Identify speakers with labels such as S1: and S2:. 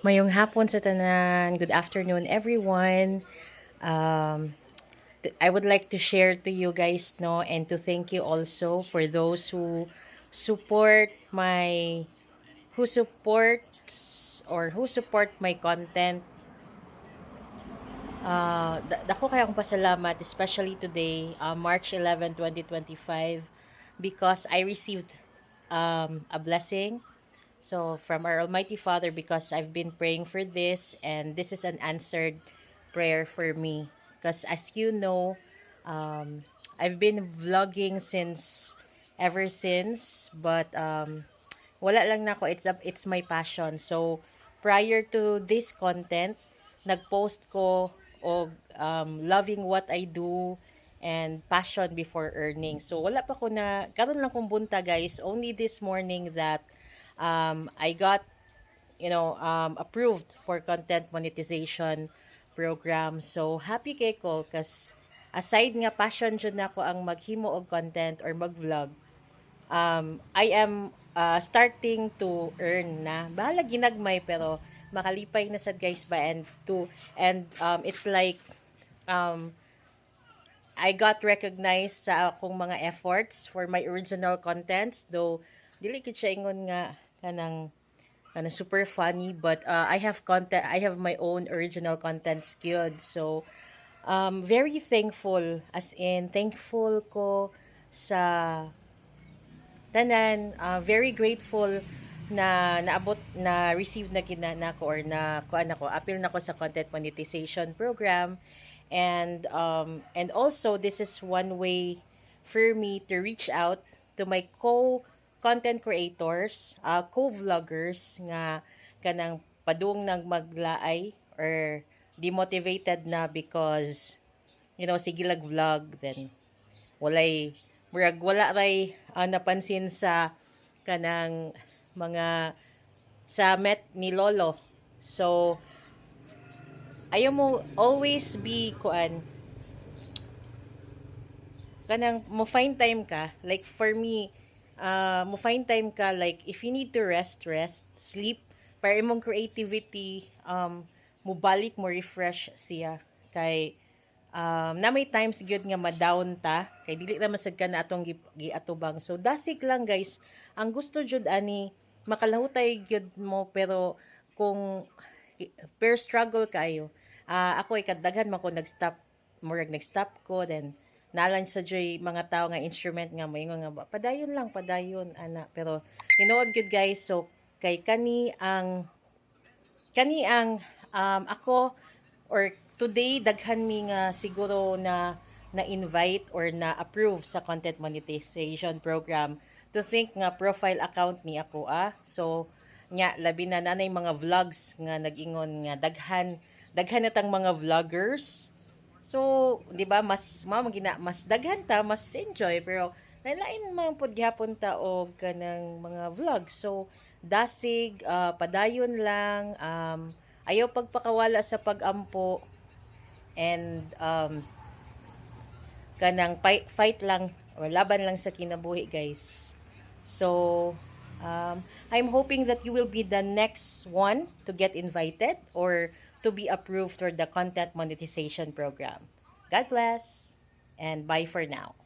S1: Mayong hapon sa tanan. Good afternoon, everyone. Um, I would like to share to you guys, no, and to thank you also for those who support my, who supports or who support my content. Dako kayong pasalamat, especially today, March 11, 2025, because I received a blessing. So, from our Almighty Father, because I've been praying for this, and this is an answered prayer for me. Because, as you know, I've been vlogging ever since, but wala lang na ako. It's my passion. So, prior to this content, nag-post ko og loving what I do and passion before earning. So wala pa ko na karon lang kong bunta guys. Only this morning that I got approved for content monetization program. So happy kay ko kasi aside nga passion jud nako ang maghimo og content or mag-vlog, I am starting to earn na. Bahala ginagmay pero makalipay na sad guys ba it's like um, I got recognized sa akong mga efforts for my original contents, though dili ko siya ingon nga kanang super funny, but I have my own original content skilled. So very thankful, as in thankful ko sa tanan, very grateful na naabot na receive na kinana ko or na kuan ako appeal na ko sa content monetization program. And also this is one way for me to reach out to my content creators, co-vloggers nga kanang padung nang maglaay or demotivated na because sige lag vlog, then wala ray napansin sa kanang mga sa met ni lolo. So ayaw mo always be kuan kanang mo find time ka, like for me, mo find time ka, like if you need to rest, sleep para imong creativity mo balik mo refresh siya kay na may times gyud nga ma-down ta kay dili ra masad ka na atong giatubang. So dasig lang guys, ang gusto jud ani makalahutay gyud mo, pero kung per struggle kayo, ako kadaghan man ko nag-stop ko, then nalan sa joy mga tao nga instrument nga moingon nga padayon lang padayon ana, pero tinuod gyud guys. So kay kani ang ako or today daghan mi nga siguro na invite or na approve sa content monetization program to think nga profile account ni ako. So nya labi na nanay mga vlogs nga nag-ingon nga daghan na tang mga vloggers. So di ba mas daghan ta, mas enjoy, pero lain man pud gyapon ta og kanang mga vlogs. So dasig, padayon lang, ayaw pagpakawala sa pagampo, and kanang fight lang or laban lang sa kinabuhi guys. So I'm hoping that you will be the next one to get invited or to be approved for the content monetization program. God bless and bye for now.